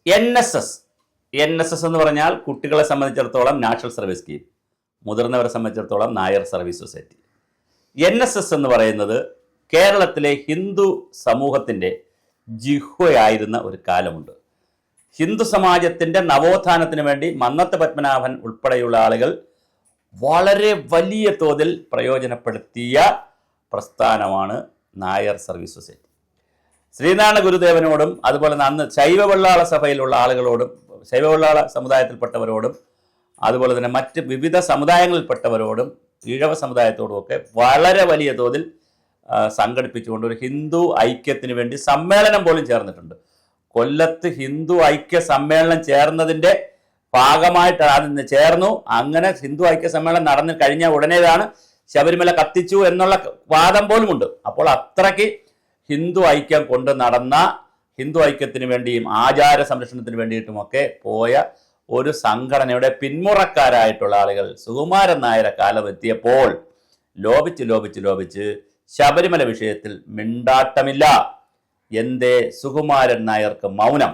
N S S എന്ന് പറഞ്ഞാൽ കുട്ടികളെ സംബന്ധിച്ചിടത്തോളം നാഷണൽ സർവീസ് സ്കീം, മുതിർന്നവരെ സംബന്ധിച്ചിടത്തോളം നായർ സർവീസ് സൊസൈറ്റി. NSS എന്ന് പറയുന്നത് കേരളത്തിലെ ഹിന്ദു സമൂഹത്തിൻ്റെ ജിഹ്വയായിരുന്ന ഒരു കാലമുണ്ട്. ഹിന്ദു സമാജത്തിൻ്റെ നവോത്ഥാനത്തിന് വേണ്ടി മന്നത്ത് പത്മനാഭൻ ഉൾപ്പെടെയുള്ള ആളുകൾ വളരെ വലിയ തോതിൽ പ്രയോജനപ്പെടുത്തിയ പ്രസ്ഥാനമാണ് നായർ സർവീസ് സൊസൈറ്റി. ശ്രീനാരായണ ഗുരുദേവനോടും അതുപോലെ അന്ന് ശൈവവെള്ളാള സഭയിലുള്ള ആളുകളോടും, ശൈവവെള്ളാള സമുദായത്തിൽപ്പെട്ടവരോടും അതുപോലെ തന്നെ മറ്റ് വിവിധ സമുദായങ്ങളിൽപ്പെട്ടവരോടും ഈഴവ സമുദായത്തോടുമൊക്കെ വളരെ വലിയ തോതിൽ സംഘടിപ്പിച്ചുകൊണ്ട് ഒരു ഹിന്ദു ഐക്യത്തിന് വേണ്ടി സമ്മേളനം പോലും ചേർന്നിട്ടുണ്ട്. കൊല്ലത്ത് ഹിന്ദു ഐക്യ സമ്മേളനം ചേർന്നതിൻ്റെ ഭാഗമായിട്ട് അതിന് ചേർന്നു. അങ്ങനെ ഹിന്ദു ഐക്യ സമ്മേളനം നടന്നു കഴിഞ്ഞ ഉടനെയാണ് ശബരിമല കത്തിച്ചു എന്നുള്ള വാദം പോലുമുണ്ട്. അപ്പോൾ അത്രയ്ക്ക് ഹിന്ദു ഐക്യം കൊണ്ട് നടന്ന, ഹിന്ദു ഐക്യത്തിന് വേണ്ടിയും ആചാര സംരക്ഷണത്തിന് വേണ്ടിയിട്ടുമൊക്കെ പോയ ഒരു സംഘടനയുടെ പിന്മുറക്കാരായിട്ടുള്ള ആളുകൾ സുകുമാരൻ നായരെ കാലമെത്തിയപ്പോൾ ലോപിച്ച് ശബരിമല വിഷയത്തിൽ മിണ്ടാട്ടമില്ല. എന്തേ സുകുമാരൻ നായർക്ക് മൗനം?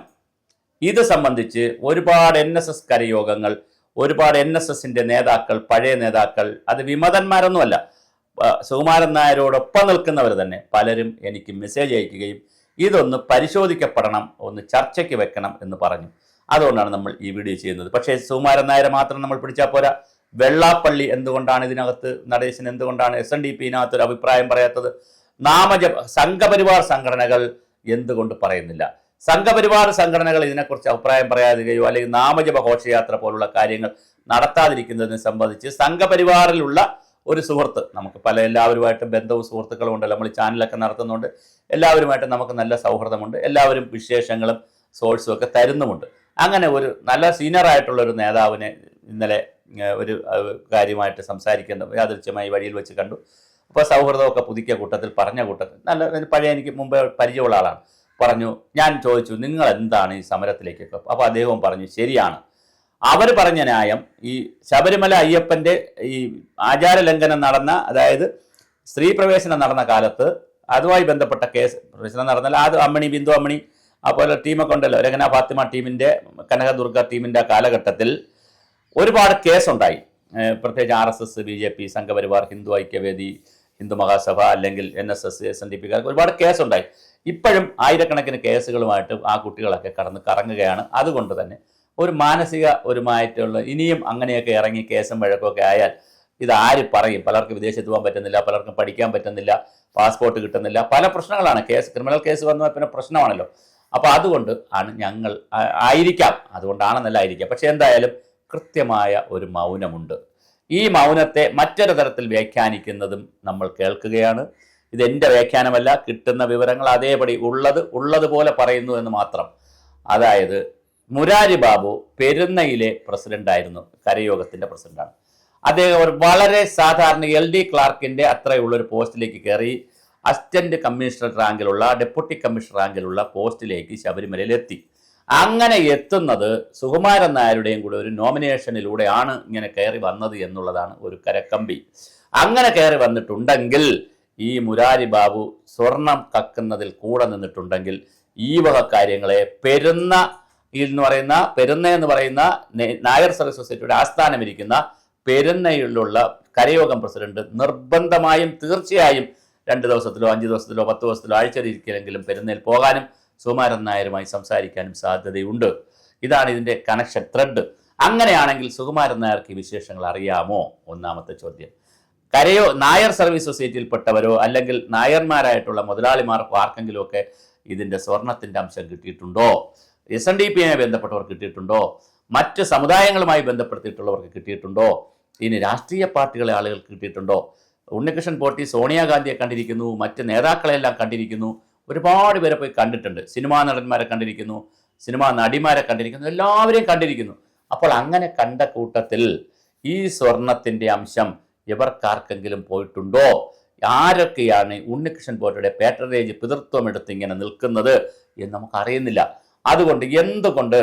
ഇത് സംബന്ധിച്ച് ഒരുപാട് NSS കരയോഗങ്ങൾ, ഒരുപാട് NSSൻ്റെ നേതാക്കൾ, പഴയ നേതാക്കൾ, അത് വിമതന്മാരൊന്നുമല്ല, സുകുമാരൻ നായരോടൊപ്പം നിൽക്കുന്നവർ തന്നെ പലരും എനിക്ക് മെസ്സേജ് അയക്കുകയും ഇതൊന്ന് പരിശോധിക്കപ്പെടണം, ഒന്ന് ചർച്ചയ്ക്ക് വെക്കണം എന്ന് പറഞ്ഞു. അതുകൊണ്ടാണ് നമ്മൾ ഈ വീഡിയോ ചെയ്യുന്നത്. പക്ഷേ സുകുമാരൻ നായരെ മാത്രം നമ്മൾ പിടിച്ചാൽ പോരാ. വെള്ളാപ്പള്ളി എന്തുകൊണ്ടാണ് ഇതിനകത്ത്, നടേശൻ എന്തുകൊണ്ടാണ് SNDP ഒരു അഭിപ്രായം പറയാത്തത്? സംഘപരിവാർ സംഘടനകൾ എന്തുകൊണ്ട് പറയുന്നില്ല? സംഘപരിവാർ സംഘടനകൾ ഇതിനെക്കുറിച്ച് അഭിപ്രായം പറയാതിരിക്കുകയോ അല്ലെങ്കിൽ നാമജപ ഘോഷയാത്ര പോലുള്ള കാര്യങ്ങൾ നടത്താതിരിക്കുന്നതിനെ സംബന്ധിച്ച് സംഘപരിവാറിലുള്ള ഒരു സുഹൃത്ത്, നമുക്ക് എല്ലാവരുമായിട്ടും ബന്ധവും സുഹൃത്തുക്കളും ഉണ്ടല്ലോ, നമ്മൾ ചാനലൊക്കെ നടത്തുന്നുണ്ട്, എല്ലാവരുമായിട്ടും നമുക്ക് നല്ല സൗഹൃദമുണ്ട്, എല്ലാവരും വിശേഷങ്ങളും സോഴ്സും ഒക്കെ തരുന്നുമുണ്ട്. അങ്ങനെ ഒരു നല്ല സീനിയറായിട്ടുള്ള ഒരു നേതാവിനെ ഇന്നലെ ഒരു കാര്യമായിട്ട് സംസാരിക്കുന്ന യാദൃച്ഛമായി വഴിയിൽ വെച്ച് കണ്ടു. അപ്പോൾ സൗഹൃദമൊക്കെ പുതുക്കിയ കൂട്ടത്തിൽ പറഞ്ഞ കൂട്ടത്തിൽ നല്ല പഴയ എനിക്ക് മുമ്പ് പരിചയമുള്ള ആളാണ്. പറഞ്ഞു, ഞാൻ ചോദിച്ചു നിങ്ങൾ എന്താണ് ഈ സമരത്തിലേക്കൊക്കെ? അപ്പോൾ അദ്ദേഹവും പറഞ്ഞു ശരിയാണ്, അവർ പറഞ്ഞ ന്യായം ഈ ശബരിമല അയ്യപ്പൻ്റെ ഈ ആചാര ലംഘനം നടന്ന, അതായത് സ്ത്രീ പ്രവേശനം നടന്ന കാലത്ത് അതുമായി ബന്ധപ്പെട്ട കേസ് പ്രവേശനം നടന്നാൽ അത് ബിന്ദു അമ്മണി അതുപോലെ ടീമൊക്കെ ഉണ്ടല്ലോ, രഹന ഫാത്തിമ ടീമിൻ്റെ, കനകദുർഗ ടീമിൻ്റെ കാലഘട്ടത്തിൽ ഒരുപാട് കേസുണ്ടായി. പ്രത്യേകിച്ച് RSS, BJP, സംഘപരിവാർ, ഹിന്ദു ഐക്യവേദി, ഹിന്ദു മഹാസഭ, അല്ലെങ്കിൽ NSS, SNDP ഒരുപാട് കേസുണ്ടായി. ഇപ്പോഴും ആയിരക്കണക്കിന് കേസുകളുമായിട്ട് ആ കുട്ടികളൊക്കെ കറങ്ങുകയാണ്. അതുകൊണ്ട് തന്നെ ഒരു മാനസിക ഒരുമായിട്ടുള്ള ഇനിയും അങ്ങനെയൊക്കെ ഇറങ്ങി കേസും വഴക്കൊക്കെ ആയാൽ ഇത് ആര് പറയും? പലർക്കും വിദേശത്ത് പോകാൻ പറ്റുന്നില്ല, പലർക്കും പഠിക്കാൻ പറ്റുന്നില്ല, പാസ്പോർട്ട് കിട്ടുന്നില്ല, പല പ്രശ്നങ്ങളാണ്. ക്രിമിനൽ കേസ് വന്നാൽ പിന്നെ പ്രശ്നമാണല്ലോ. അപ്പോൾ അതുകൊണ്ട് ആണ് ഞങ്ങൾ ആയിരിക്കാം, അതുകൊണ്ടാണെന്നല്ല ആയിരിക്കാം. പക്ഷെ എന്തായാലും കൃത്യമായ ഒരു മൗനമുണ്ട്. ഈ മൗനത്തെ മറ്റൊരു തരത്തിൽ വ്യാഖ്യാനിക്കുന്നതും നമ്മൾ കേൾക്കുകയാണ്. ഇതെൻ്റെ വ്യാഖ്യാനമല്ല, കിട്ടുന്ന വിവരങ്ങൾ അതേപടി ഉള്ളതുപോലെ പറയുന്നു എന്ന് മാത്രം. അതായത് മുരാരി ബാബു പെരുന്നയിലെ പ്രസിഡൻ്റായിരുന്നു, കരയോഗത്തിൻ്റെ പ്രസിഡൻ്റാണ്. അദ്ദേഹം ഒരു വളരെ സാധാരണ LD ക്ലാർക്കിൻ്റെ അത്രയുള്ളൊരു പോസ്റ്റിലേക്ക് കയറി അസിസ്റ്റന്റ് കമ്മീഷണർ റാങ്കിലുള്ള, ഡെപ്യൂട്ടി കമ്മീഷണർ റാങ്കിലുള്ള പോസ്റ്റിലേക്ക് ശബരിമലയിൽ എത്തി. അങ്ങനെ എത്തുന്നത് സുകുമാരൻ നായരുടെയും കൂടെ ഒരു നോമിനേഷനിലൂടെയാണ് ഇങ്ങനെ കയറി വന്നത് എന്നുള്ളതാണ് ഒരു കരക്കമ്പി. അങ്ങനെ കയറി വന്നിട്ടുണ്ടെങ്കിൽ, ഈ മുരാരി ബാബു സ്വർണം കക്കുന്നതിൽ കൂടെ നിന്നിട്ടുണ്ടെങ്കിൽ ഈ വക കാര്യങ്ങളെ പെരുന്ന എന്ന് പറയുന്ന നായർ സർവീസ് സൊസൈറ്റിയുടെ ആസ്ഥാനമിരിക്കുന്ന പെരുന്നയിലുള്ള കരയോഗം പ്രസിഡന്റ് നിർബന്ധമായും തീർച്ചയായും 2 ദിവസത്തിലോ 5 ദിവസത്തിലോ 10 ദിവസത്തിലോ ആഴ്ചയിലിരിക്കലെങ്കിലും പെരുന്നയിൽ പോകാനും സുകുമാരൻ നായരുമായി സംസാരിക്കാനും സാധ്യതയുണ്ട്. ഇതാണ് ഇതിൻ്റെ കണക്ഷൻ ത്രെഡ്. അങ്ങനെയാണെങ്കിൽ സുകുമാരൻ നായർക്ക് ഈ വിശേഷങ്ങൾ അറിയാമോ? ഒന്നാമത്തെ ചോദ്യം. നായർ സർവീസ് സൊസൈറ്റിയിൽപ്പെട്ടവരോ അല്ലെങ്കിൽ നായർമാരായിട്ടുള്ള മുതലാളിമാർക്കോ ആർക്കെങ്കിലുമൊക്കെ ഇതിൻ്റെ സ്വർണത്തിൻ്റെ അംശം കിട്ടിയിട്ടുണ്ടോ? SNDPയുമായി ബന്ധപ്പെട്ടവർക്ക് കിട്ടിയിട്ടുണ്ടോ? മറ്റ് സമുദായങ്ങളുമായി ബന്ധപ്പെടുത്തിയിട്ടുള്ളവർക്ക് കിട്ടിയിട്ടുണ്ടോ? ഇനി രാഷ്ട്രീയ പാർട്ടികളെ ആളുകൾക്ക് കിട്ടിയിട്ടുണ്ടോ? ഉണ്ണികൃഷ്ണൻ പോറ്റി സോണിയാഗാന്ധിയെ കണ്ടിരിക്കുന്നു, മറ്റ് നേതാക്കളെല്ലാം കണ്ടിരിക്കുന്നു, ഒരുപാട് പേരെ പോയി കണ്ടിട്ടുണ്ട്, സിനിമാ നടന്മാരെ കണ്ടിരിക്കുന്നു, സിനിമാ നടിമാരെ കണ്ടിരിക്കുന്നു, എല്ലാവരെയും കണ്ടിരിക്കുന്നു. അപ്പോൾ അങ്ങനെ കണ്ട കൂട്ടത്തിൽ ഈ സ്വർണത്തിൻ്റെ അംശം ഇവർക്കാർക്കെങ്കിലും പോയിട്ടുണ്ടോ? ആരൊക്കെയാണ് ഉണ്ണികൃഷ്ണൻ പോറ്റിയുടെ പാട്രണേജ് പിതൃത്വം എടുത്ത് ഇങ്ങനെ നിൽക്കുന്നത് എന്ന് നമുക്കറിയുന്നില്ല. അതുകൊണ്ട് എന്തുകൊണ്ട്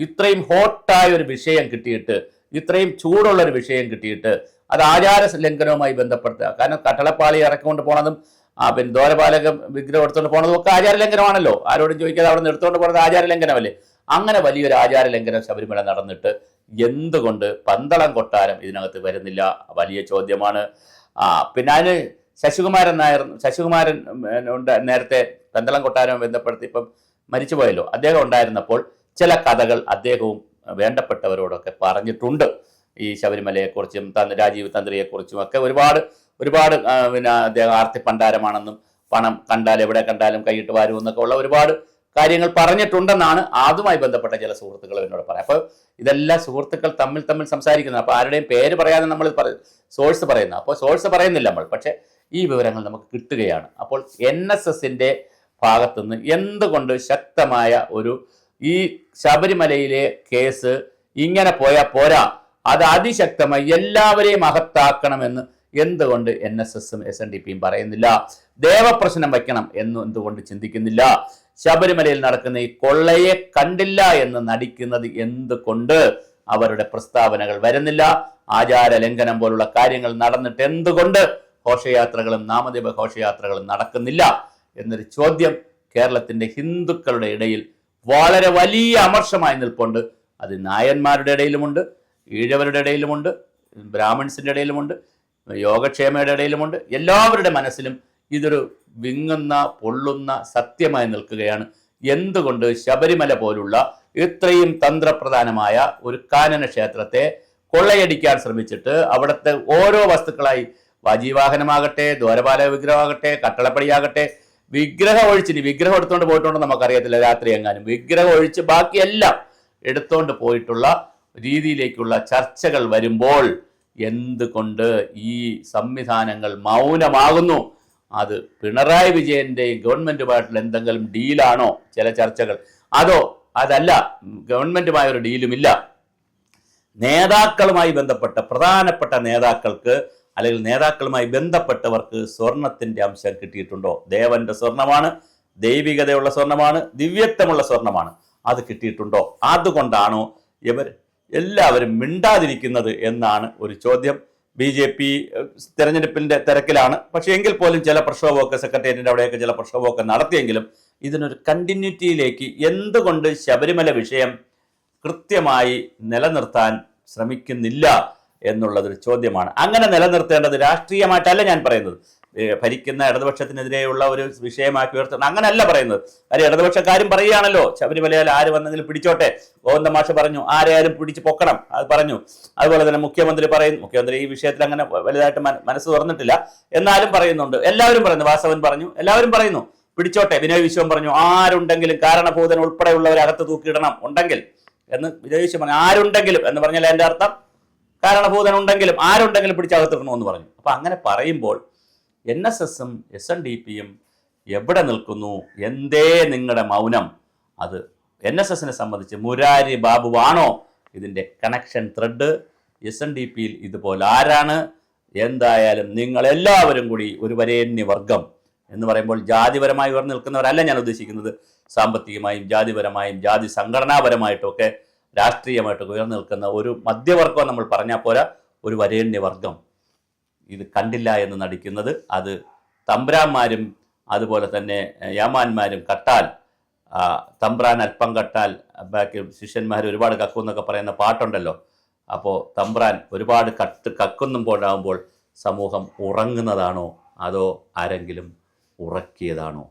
ഇത്രയും ഹോട്ടായ ഒരു വിഷയം കിട്ടിയിട്ട്, ഇത്രയും ചൂടുള്ളൊരു വിഷയം കിട്ടിയിട്ട് അത് ആചാര ലംഘനവുമായി ബന്ധപ്പെടുത്തുക? കാരണം കട്ടളപ്പാളി ഇറക്കിക്കൊണ്ട് പോണതും പിന്നെ ദ്വാരപാലക വിഗ്രഹം എടുത്തുകൊണ്ട് പോണതും ഒക്കെ ആചാര ലംഘനമാണല്ലോ. ആരോടും ചോദിക്കാതെ അവിടെ നിന്ന് എടുത്തുകൊണ്ട് പോകുന്നത് ആചാര ലംഘനമല്ലേ? അങ്ങനെ വലിയൊരു ആചാര ലംഘനം ശബരിമല നടന്നിട്ട് എന്തുകൊണ്ട് പന്തളം കൊട്ടാരം ഇതിനകത്ത് വരുന്നില്ല? വലിയ ചോദ്യമാണ്. പിന്നെ അതിന് ശശികുമാരൻ ഉണ്ട്. നേരത്തെ പന്തളം കൊട്ടാരം ബന്ധപ്പെടുത്തി ഇപ്പം മരിച്ചുപോയല്ലോ, അദ്ദേഹം ഉണ്ടായിരുന്നപ്പോൾ ചില കഥകൾ അദ്ദേഹവും വേണ്ടപ്പെട്ടവരോടൊക്കെ പറഞ്ഞിട്ടുണ്ട്. ഈ ശബരിമലയെക്കുറിച്ചും രാജീവ് തന്ത്രിയെക്കുറിച്ചും ഒക്കെ ഒരുപാട് പിന്നെ അദ്ദേഹം ആർത്തിപ്പണ്ടാരമാണെന്നും പണം കണ്ടാൽ എവിടെ കണ്ടാലും കൈയിട്ട് വാരും എന്നൊക്കെ ഉള്ള ഒരുപാട് കാര്യങ്ങൾ പറഞ്ഞിട്ടുണ്ടെന്നാണ് അതുമായി ബന്ധപ്പെട്ട ചില സുഹൃത്തുക്കൾ എന്നോട് പറയാം. അപ്പോൾ ഇതെല്ലാം സുഹൃത്തുക്കൾ തമ്മിൽ സംസാരിക്കുന്നത്. അപ്പോൾ ആരുടെയും പേര് പറയാതെ നമ്മൾ സോഴ്സ് പറയുന്നത്. അപ്പോൾ സോഴ്സ് പറയുന്നില്ല നമ്മൾ, പക്ഷേ ഈ വിവരങ്ങൾ നമുക്ക് കിട്ടുകയാണ്. അപ്പോൾ NSSന്റെ ഭാഗത്തുനിന്ന് എന്തുകൊണ്ട് ശക്തമായ ഈ ശബരിമലയിലെ കേസ് ഇങ്ങനെ പോയാൽ പോരാ, അത് അതിശക്തമായി എല്ലാവരെയും അകത്താക്കണമെന്ന് എന്തുകൊണ്ട് NSSും SNDPയും പറയുന്നില്ല? ദേവപ്രശ്നം വയ്ക്കണം എന്ന് എന്തുകൊണ്ട് ചിന്തിക്കുന്നില്ല? ശബരിമലയിൽ നടക്കുന്ന ഈ കൊള്ളയെ കണ്ടില്ല എന്ന് നടിക്കുന്നത് എന്തുകൊണ്ട് അവരുടെ പ്രസ്താവനകൾ വരുന്നില്ല? ആചാര ലംഘനം പോലുള്ള കാര്യങ്ങൾ നടന്നിട്ട് എന്തുകൊണ്ട് ഘോഷയാത്രകളും നാമദേവ ഘോഷയാത്രകളും നടക്കുന്നില്ല എന്നൊരു ചോദ്യം കേരളത്തിന്റെ ഹിന്ദുക്കളുടെ ഇടയിൽ വളരെ വലിയ അമർഷമായി നിൽപ്പുണ്ട്. അത് നായന്മാരുടെ ഇടയിലുമുണ്ട്, ഈഴവരുടെ ഇടയിലുമുണ്ട്, ബ്രാഹ്മൺസിന്റെ ഇടയിലുമുണ്ട്, യോഗക്ഷേമയുടെ ഇടയിലുമുണ്ട്. എല്ലാവരുടെ മനസ്സിലും ഇതൊരു വിങ്ങുന്ന പൊള്ളുന്ന സത്യമായി നിൽക്കുകയാണ്. എന്തുകൊണ്ട് ശബരിമല പോലുള്ള ഇത്രയും തന്ത്രപ്രധാനമായ ഒരു കാനന ക്ഷേത്രത്തെ കൊള്ളയടിക്കാൻ ശ്രമിച്ചിട്ട് അവിടുത്തെ ഓരോ വസ്തുക്കളായി വാജീവാഹനമാകട്ടെ, ദ്വാരപാലക വിഗ്രഹമാകട്ടെ, കട്ടളപ്പടിയാകട്ടെ, വിഗ്രഹം എടുത്തുകൊണ്ട് പോയിട്ടുണ്ടോ നമുക്കറിയത്തില്ല. രാത്രി എങ്ങാനും വിഗ്രഹം ഒഴിച്ച് ബാക്കിയെല്ലാം എടുത്തുകൊണ്ട് പോയിട്ടുള്ള രീതിയിലേക്കുള്ള ചർച്ചകൾ വരുമ്പോൾ എന്തുകൊണ്ട് ഈ സംവിധാനങ്ങൾ മൗനമാകുന്നു? അത് പിണറായി വിജയന്റെ ഗവൺമെന്റുമായിട്ടുള്ള എന്തെങ്കിലും ഡീലാണോ ചില ചർച്ചകൾ? അതല്ല, ഗവൺമെന്റുമായ ഒരു ഡീലുമില്ല. നേതാക്കളുമായി ബന്ധപ്പെട്ട പ്രധാനപ്പെട്ട നേതാക്കൾക്ക് അല്ലെങ്കിൽ നേതാക്കളുമായി ബന്ധപ്പെട്ടവർക്ക് സ്വർണത്തിന്റെ അംശം കിട്ടിയിട്ടുണ്ടോ? ദേവന്റെ സ്വർണമാണ്, ദൈവികതയുള്ള സ്വർണമാണ്, ദിവ്യത്വമുള്ള സ്വർണമാണ്. അത് കിട്ടിയിട്ടുണ്ടോ? അതുകൊണ്ടാണോ ഇവർ എല്ലാവരും മിണ്ടാതിരിക്കുന്നത് എന്നാണ് ഒരു ചോദ്യം. BJP തെരഞ്ഞെടുപ്പിന്റെ തിരക്കിലാണ്. പക്ഷെ എങ്കിൽ പോലും ചില പ്രക്ഷോഭമൊക്കെ സെക്രട്ടേറിയറ്റിന്റെ അവിടെയൊക്കെ ചില പ്രക്ഷോഭമൊക്കെ നടത്തിയെങ്കിലും ഇതിനൊരു കണ്ടിന്യൂറ്റിയിലേക്ക് എന്തുകൊണ്ട് ശബരിമല വിഷയം കൃത്യമായി നിലനിർത്താൻ ശ്രമിക്കുന്നില്ല എന്നുള്ളതൊരു ചോദ്യമാണ്. അങ്ങനെ നിലനിർത്തേണ്ടത് രാഷ്ട്രീയമായിട്ടല്ല ഞാൻ പറയുന്നത്, ഭരിക്കുന്ന ഇടതുപക്ഷത്തിനെതിരെയുള്ള ഒരു വിഷയമാക്കി ഉയർത്തണം അങ്ങനല്ല പറയുന്നത്. കാര്യം ഇടതുപക്ഷക്കാരും പറയുകയാണല്ലോ, ശബരിമലയിൽ ആര് വന്നെങ്കിലും പിടിച്ചോട്ടെ. ഗോവിന്ദ മാഷ് പറഞ്ഞു ആരെയാരും പിടിച്ച് പൊക്കണം, അത് പറഞ്ഞു. അതുപോലെ തന്നെ മുഖ്യമന്ത്രി പറയുന്നു, മുഖ്യമന്ത്രി ഈ വിഷയത്തിൽ അങ്ങനെ വലുതായിട്ട് മനസ്സ് തുറന്നിട്ടില്ല, എന്നാലും പറയുന്നുണ്ട്. എല്ലാവരും പറയുന്നു, വാസവൻ പറഞ്ഞു, എല്ലാവരും പറയുന്നു പിടിച്ചോട്ടെ. വിനയ് വിശ്വം പറഞ്ഞു ആരുണ്ടെങ്കിലും കാരണഭൂതൻ ഉൾപ്പെടെയുള്ളവരെ അകത്ത് തൂക്കിയിടണം ഉണ്ടെങ്കിൽ എന്ന് വിനയ് വിശ്വം പറഞ്ഞു. ആരുണ്ടെങ്കിലും എന്ന് പറഞ്ഞാൽ എൻ്റെ അർത്ഥം കാരണഭൂതൻ ഉണ്ടെങ്കിലും ആരുണ്ടെങ്കിലും പിടിച്ചകത്തിടണമെന്ന് പറഞ്ഞു. അപ്പൊ അങ്ങനെ പറയുമ്പോൾ NSSും SNDPയും എവിടെ നിൽക്കുന്നു? എന്തേ നിങ്ങളുടെ മൗനം? അത് NSSനെ സംബന്ധിച്ച് മുരാരി ബാബുവാണോ ഇതിൻ്റെ കണക്ഷൻ ത്രെഡ്? SNDPയിൽ ഇതുപോലെ ആരാണ്? എന്തായാലും നിങ്ങളെല്ലാവരും കൂടി ഒരു വരേണ്യവർഗം എന്ന് പറയുമ്പോൾ ജാതിപരമായി ഉയർന്നു നിൽക്കുന്നവരല്ല ഞാൻ ഉദ്ദേശിക്കുന്നത്. സാമ്പത്തികമായും ജാതിപരമായും ജാതി സംഘടനാപരമായിട്ടൊക്കെ രാഷ്ട്രീയമായിട്ടൊക്കെ ഉയർന്നു നിൽക്കുന്ന ഒരു മധ്യവർഗം നമ്മൾ പറഞ്ഞാൽ പോരാ, ഒരു വരേണ്യവർഗം ഇത് കണ്ടില്ല എന്ന് നടിക്കുന്നത്. അത് തമ്പ്രാന്മാരും അതുപോലെ തന്നെ യാമാന്മാരും കട്ടാൽ, തമ്പ്രാൻ അല്പം കട്ടാൽ ബാക്കി ശിഷ്യന്മാർ ഒരുപാട് കക്കും എന്നൊക്കെ പറയുന്ന പാട്ടുണ്ടല്ലോ. അപ്പോൾ തമ്പ്രാൻ ഒരുപാട് കക്കുന്നുമ്പോഴാകുമ്പോൾ സമൂഹം ഉറങ്ങുന്നതാണോ അതോ ആരെങ്കിലും ഉറക്കിയതാണോ?